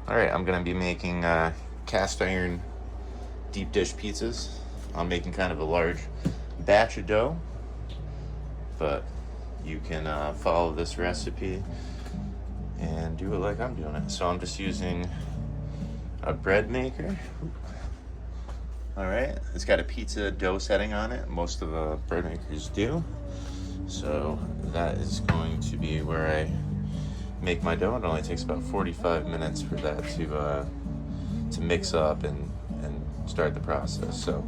All right, I'm gonna be making cast iron deep dish pizzas. I'm making kind of a large batch of dough, but you can follow this recipe and do it like I'm doing it. So I'm just using a bread maker. All right, it's got a pizza dough setting on it. Most of the bread makers do. So that is going to be where I make my dough. It only takes about 45 minutes for that to mix up and start the process. So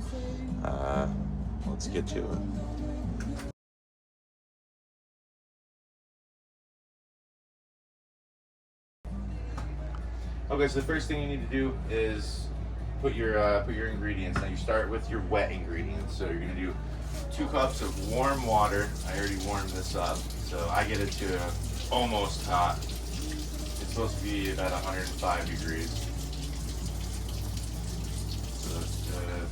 let's get to it. Okay, so the first thing you need to do is put your ingredients. Now you start with your wet ingredients. So you're gonna do 2 cups of warm water. I already warmed this up, so I get it to almost hot. It's supposed to be about 105 degrees. So that's good.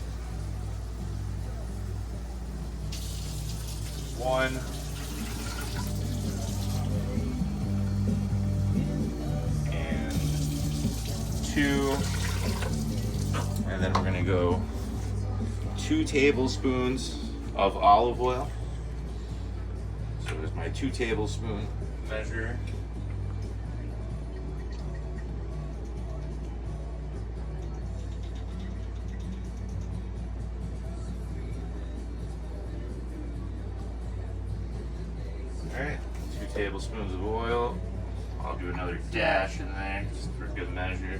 1. And 2. And then we're gonna go 2 tablespoons of olive oil. So there's my 2 tablespoon measure. All right, 2 tablespoons of oil. I'll do another dash in there just for good measure.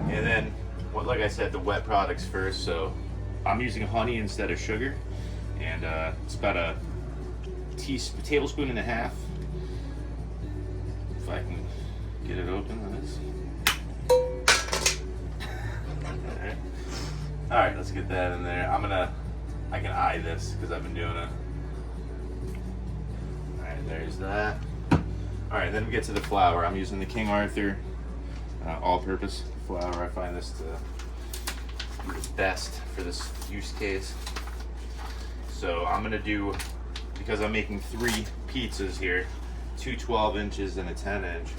And then, like I said, the wet products first. So I'm using honey instead of sugar, and it's about a tablespoon and a half. If I can get it open, that is. All right, let's get that in there. I can eye this because I've been doing it. All right, there's that. All right, then we get to the flour. I'm using the King Arthur all-purpose flour. I find this to be the best for this use case. So I'm gonna do, because I'm making 3 pizzas here, 2 12 inches and a 10 inch,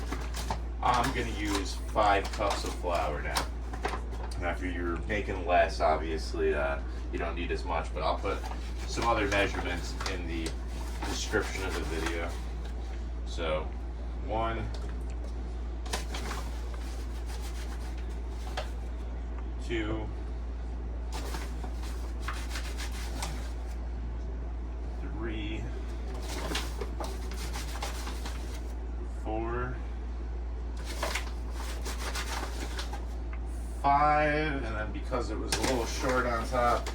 I'm gonna use 5 cups of flour now. And after you're making less, obviously, you don't need as much, but I'll put some other measurements in the description of the video. So 1, 2, 3, 4, 5, and then because it was a little short on top,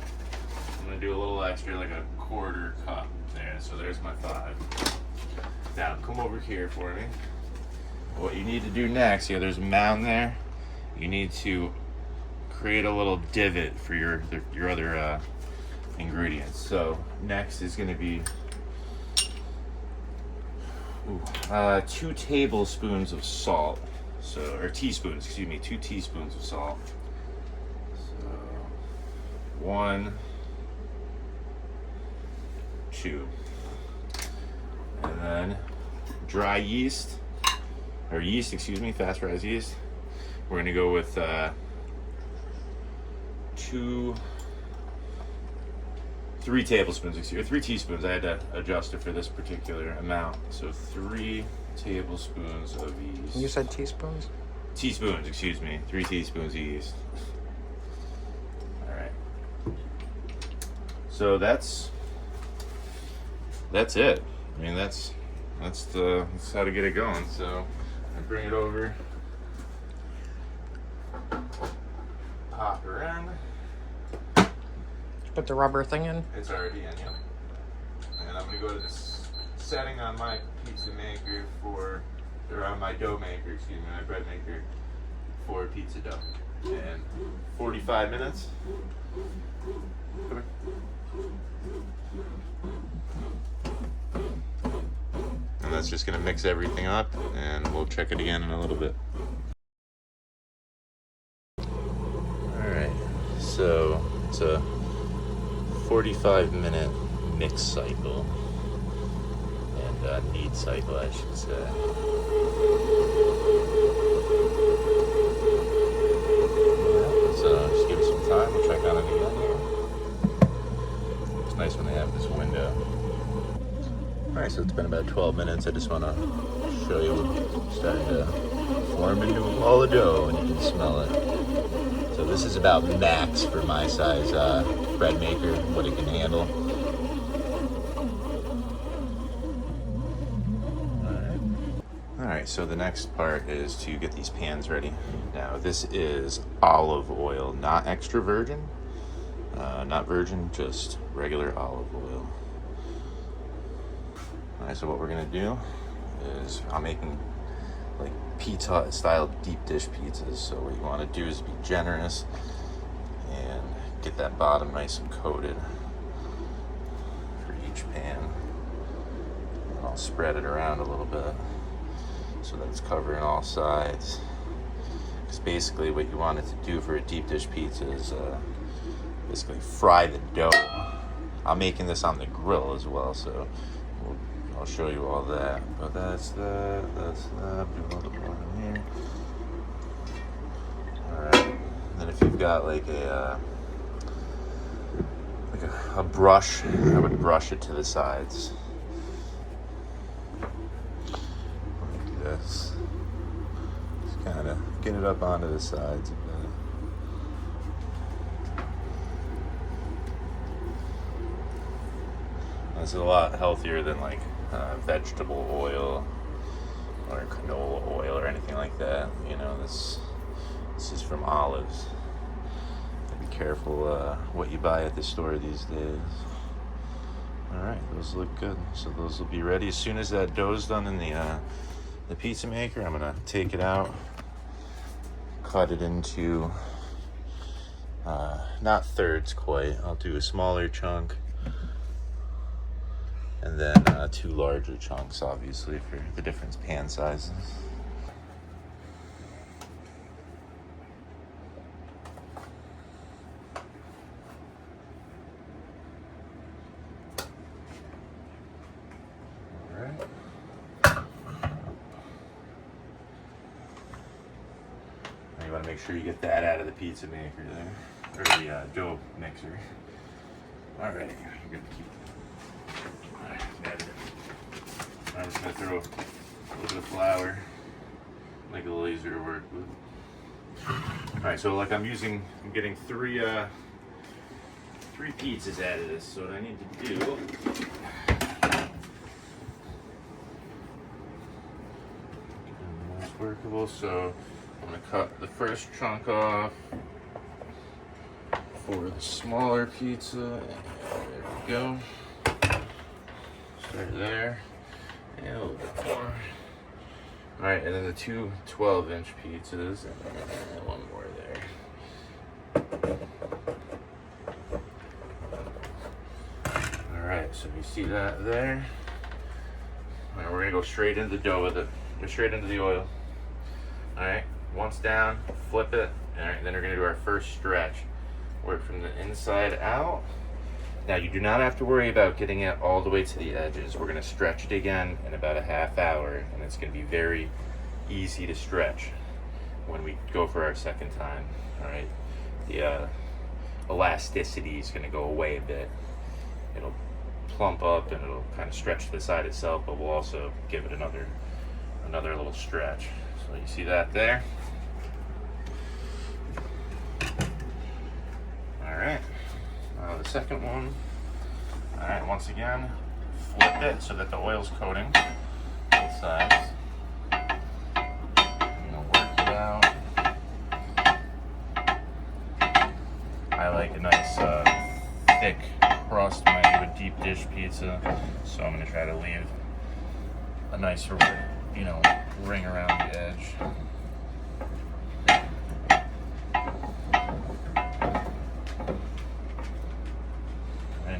I'm gonna do a little extra, like a 1/4 cup there. So there's my 5. Now come over here for me. What you need to do next, there's a mound there. You need to create a little divot for your other ingredients. So next is going to be 2 tablespoons of salt. So, or teaspoons, excuse me, 2 teaspoons of salt. So 1, 2, and then dry yeast, or yeast, excuse me, fast rise yeast. We're going to go with 3 tablespoons, excuse me, 3 teaspoons. I had to adjust it for this particular amount. So 3 tablespoons of yeast. You said teaspoons? Teaspoons, excuse me. 3 teaspoons of yeast. All right. So that's it. I mean, that's how to get it going. So I bring it over, pop her in. Put the rubber thing in? It's already in, yeah. And I'm gonna go to this setting on my pizza maker or on my dough maker, excuse me, my bread maker for pizza dough. And 45 minutes. Come here. And that's just gonna mix everything up, and we'll check it again in a little bit. All right, so it's a 45-minute mix cycle, and knead cycle, I should say. So just give it some time. We'll check on it again here. It's nice when they have this window. Alright, so it's been about 12 minutes. I just want to show you what's starting to form into a ball of dough, and you can smell it. So this is about max for my size bread maker, what it can handle. Alright, so the next part is to get these pans ready. Now this is olive oil, not extra virgin, not virgin, just regular olive oil. Alright, so what we're gonna do is I'm making like Pizza Hut style deep dish pizzas. So what you want to do is be generous and get that bottom nice and coated for each pan. And I'll spread it around a little bit so that it's covering all sides. Because basically what you want it to do for a deep dish pizza is basically fry the dough. I'm making this on the grill as well, so I'll show you all that. But that's that. Do a little bit more in here. Alright. Then if you've got like a brush, I would brush it to the sides. Like this. Just kind of get it up onto the sides a bit. This is a lot healthier than like vegetable oil or canola oil or anything like that. You know, this is from olives. Be careful what you buy at the store these days. Alright, those look good. So those will be ready as soon as that dough's done in the pizza maker. I'm gonna take it out, cut it into not thirds quite. I'll do a smaller chunk, and then 2 larger chunks, obviously, for the different pan sizes. All right. Now you want to make sure you get that out of the pizza maker there, or the dough mixer. All right, you're gonna keep. I'm just gonna throw a little bit of flour, make it a little easier to work with. All right, so like I'm getting three pizzas out of this. So what I need to do is workable. So I'm gonna cut the first chunk off for the smaller pizza. There we go. Start there. And a little bit more. Alright, and then the 2 12-inch pizzas, and one more there. Alright, so you see that there. Alright, we're gonna go straight into the dough with it. Go straight into the oil. Alright, once down, flip it. Alright, then we're gonna do our first stretch. Work from the inside out. Now you do not have to worry about getting it all the way to the edges. We're gonna stretch it again in about a half hour, and it's gonna be very easy to stretch when we go for our second time. All right, the elasticity is gonna go away a bit. It'll plump up and it'll kind of stretch to the side itself, but we'll also give it another little stretch. So you see that there? All right. The second one. All right, once again, flip it so that the oil's coating both sides. I'm gonna work it out. I like a nice thick crust when I do a deep dish pizza, so I'm gonna try to leave a nice, ring around the edge.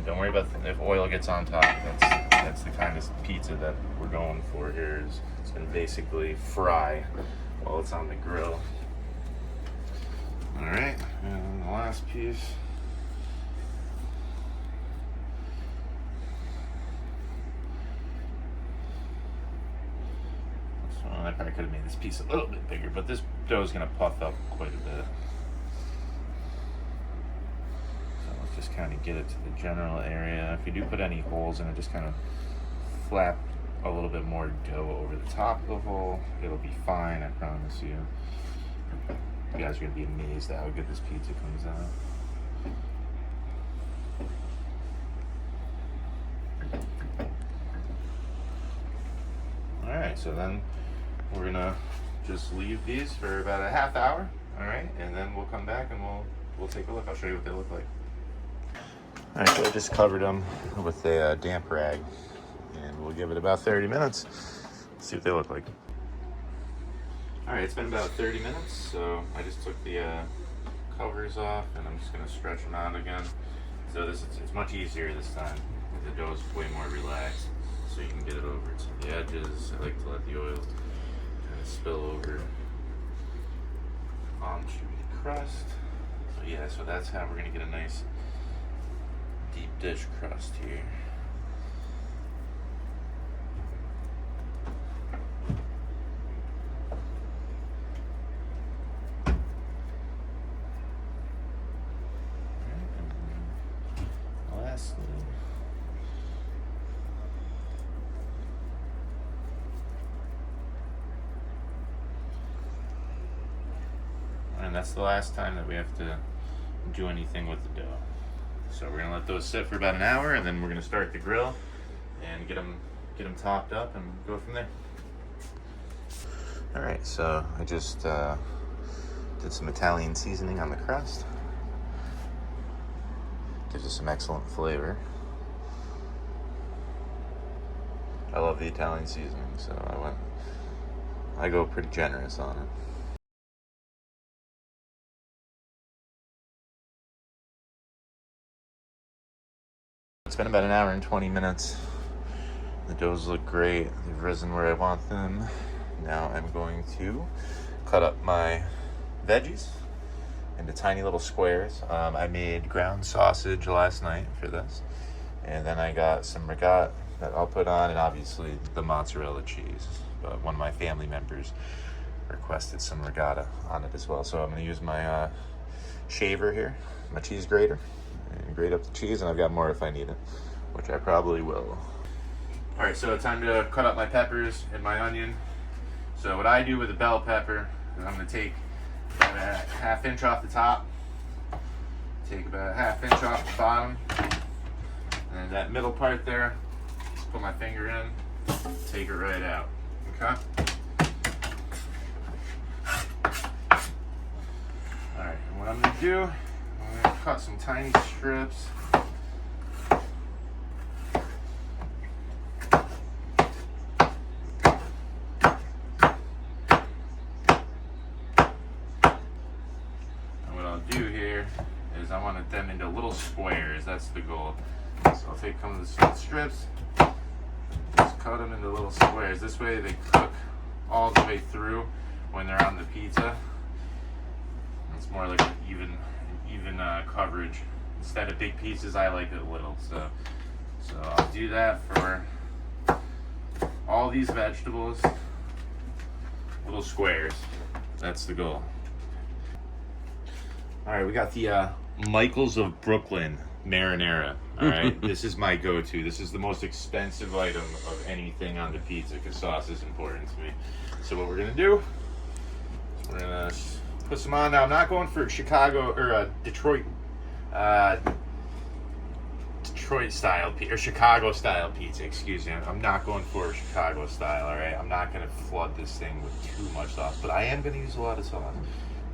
Don't worry about if oil gets on top. That's the kind of pizza that we're going for here. It's gonna basically fry while it's on the grill. All right, and the last piece. Well, I probably could have made this piece a little bit bigger, but this dough is going to puff up quite a bit. So let's just kind of get it to the general area. If you do put any holes in it, just kind of flap a little bit more dough over the top of the hole. It'll be fine, I promise you. You guys are going to be amazed at how good this pizza comes out. Alright, so then we're gonna just leave these for about a half hour, alright, and then we'll come back and we'll take a look. I'll show you what they look like. Alright, so I just covered them with a damp rag, and we'll give it about 30 minutes, see what they look like. Alright, it's been about 30 minutes, so I just took the covers off, and I'm just gonna stretch them out again. So it's much easier this time. The dough is way more relaxed, so you can get it over to the edges. I like to let the oil kind of spill over onto the crust. So yeah, so that's how we're gonna get a nice deep dish crust here. Lastly, and that's the last time that we have to do anything with the dough. So we're gonna let those sit for about an hour, and then we're gonna start the grill and get them topped up and go from there. All right, so I just did some Italian seasoning on the crust. Gives us some excellent flavor. I love the Italian seasoning, so I go pretty generous on it. It's been about an hour and 20 minutes. The doughs look great. They've risen where I want them. Now I'm going to cut up my veggies into tiny little squares. I made ground sausage last night for this. And then I got some ricotta that I'll put on, and obviously the mozzarella cheese. But one of my family members requested some ricotta on it as well. So I'm gonna use my shaver here, my cheese grater, and grate up the cheese, and I've got more if I need it, which I probably will. All right, so time to cut up my peppers and my onion. So what I do with a bell pepper is I'm gonna take about a ½ inch off the top, take about a ½ inch off the bottom, and then that middle part there, just put my finger in, take it right out, okay? All right, and what I'm gonna do, I'm gonna cut some tiny strips. I wanted them into little squares. That's the goal. So I'll take some of the strips, just cut them into little squares. This way they cook all the way through when they're on the pizza. It's more like an even coverage. Instead of big pieces, I like it little. So I'll do that for all these vegetables. Little squares. That's the goal. All right, we got the Michael's of Brooklyn marinara. All right, this is my go-to. This is the most expensive item of anything on the pizza because sauce is important to me. So what we're gonna do, we're gonna put some on. Now I'm not going for Chicago or Detroit style or Chicago style pizza. Excuse me. I'm not going for Chicago style. All right, I'm not gonna flood this thing with too much sauce, but I am gonna use a lot of sauce,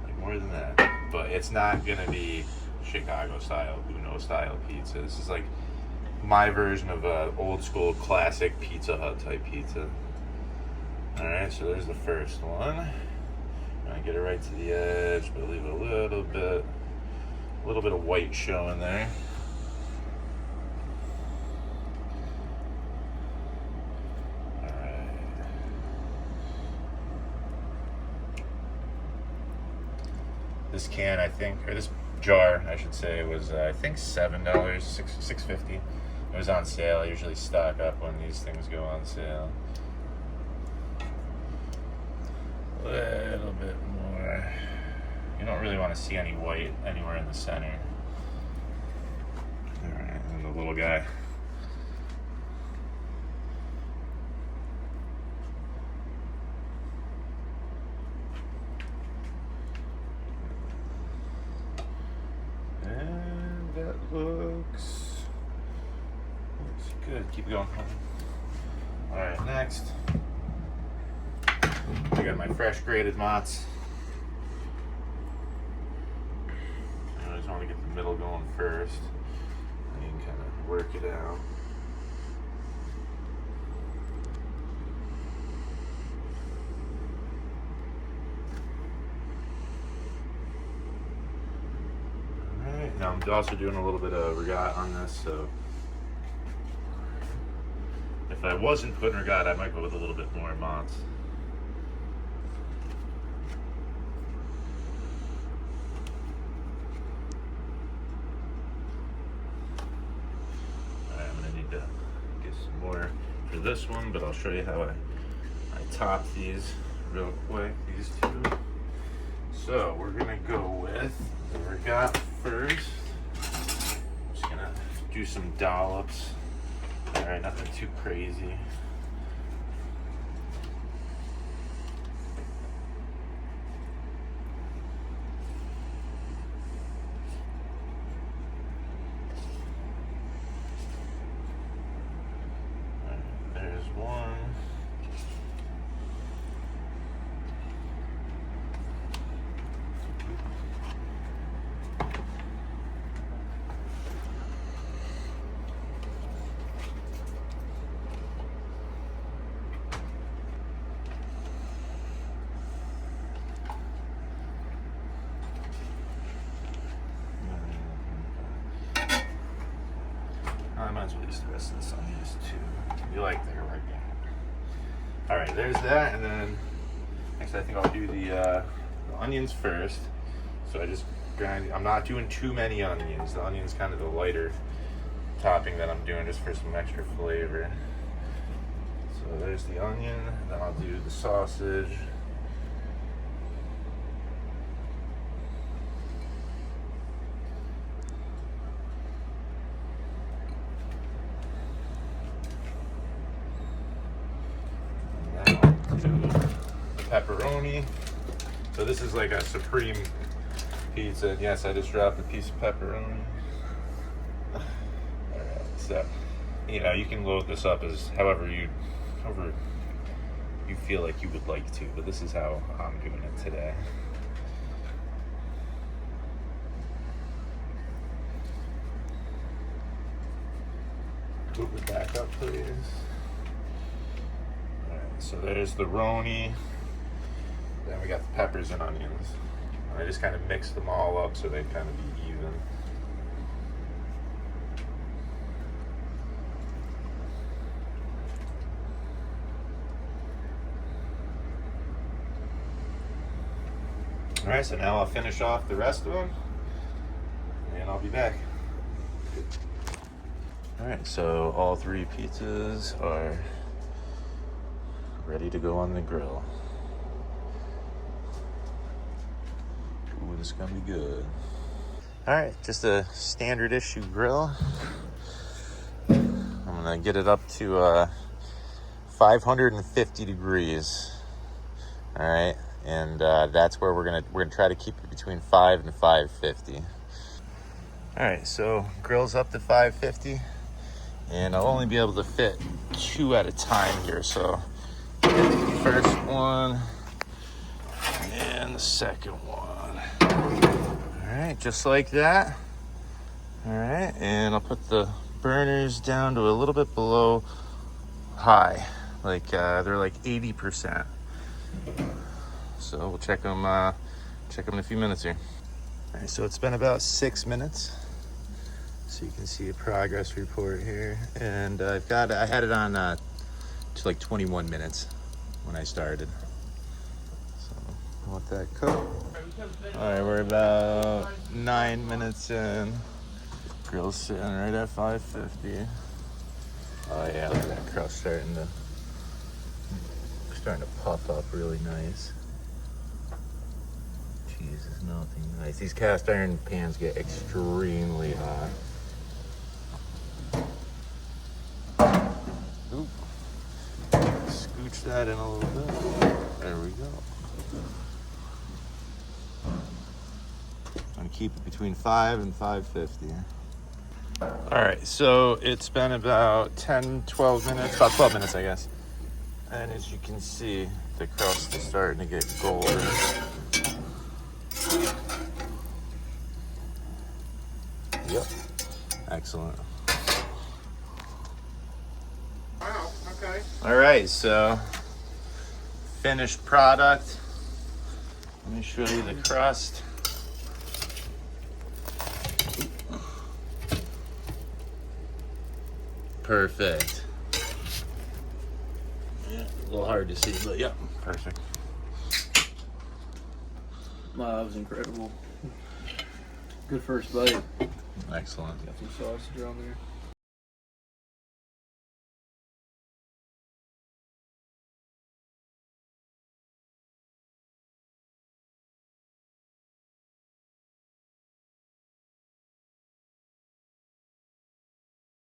like more than that. But it's not gonna be Chicago style, Uno style pizza. This is like my version of a old school classic Pizza Hut type pizza. All right, so there's the first one. I get it right to the edge, but leave a little bit of white showing there. All right. This can, I think, or this jar, I should say, was I think $7, $6.50. It was on sale. I usually stock up when these things go on sale. don't really want to see any white anywhere in the center. All right, and the little guy. And that looks good. Keep going. All right, next. I got my fresh grated mozz. I just want to get the middle going first. And you can kind of work it out. Alright, now I'm also doing a little bit of regat on this, so if I wasn't putting regat, I might go with a little bit more mozz. More for this one, but I'll show you how I top these real quick, these two. So we're gonna go with the regat first. Just gonna do some dollops. All right, nothing too crazy. One. I might as well use the rest of this on these two. You like they're right there. All right, there's that, and then next I think I'll do the onions first. So I just grind. I'm not doing too many onions. The onion's kind of the lighter topping that I'm doing just for some extra flavor. So there's the onion. Then I'll do the sausage. Pepperoni. So this is like a supreme pizza. And yes, I just dropped a piece of pepperoni. All right, so you know you can load this up as however you feel like you would like to, but this is how I'm doing it today. Move it back up, please. All right, so there's the roni. Then we got the peppers and onions. And I just kind of mix them all up so they kind of be even. All right, so now I'll finish off the rest of them and I'll be back. All right, so all three pizzas are ready to go on the grill. Ooh, this is gonna be good. All right, just a standard issue grill. I'm gonna get it up to 550 degrees. All right, and that's where we're gonna try to keep it between 5 and 550. All right, so grill's up to 550, and I'll only be able to fit 2 at a time here. So the first one and the second one. All right, just like that. All right, and I'll put the burners down to a little bit below high, like they're like 80%. So we'll check them in a few minutes here. All right, so it's been about 6 minutes. So you can see a progress report here, and I had it on to like 21 minutes when I started. So I'll let that cook. All right, we're about 9 minutes in. Grill's sitting right at 550. Oh yeah, look at that crust starting to puff up really nice. cheese is melting nice. These cast iron pans get extremely hot. Oop. Scooch that in a little bit. There we go. I'm gonna keep it between 5 and 550. All right, so it's been about 10, 12 minutes, about 12 minutes, I guess. And as you can see, the crust is starting to get golden. Yep, excellent. Wow, okay. All right, so finished product. Let me show you the crust. Perfect. Yeah, a little hard to see, but yeah, perfect. Wow, that was incredible. Good first bite. Excellent. Got some sausage on there.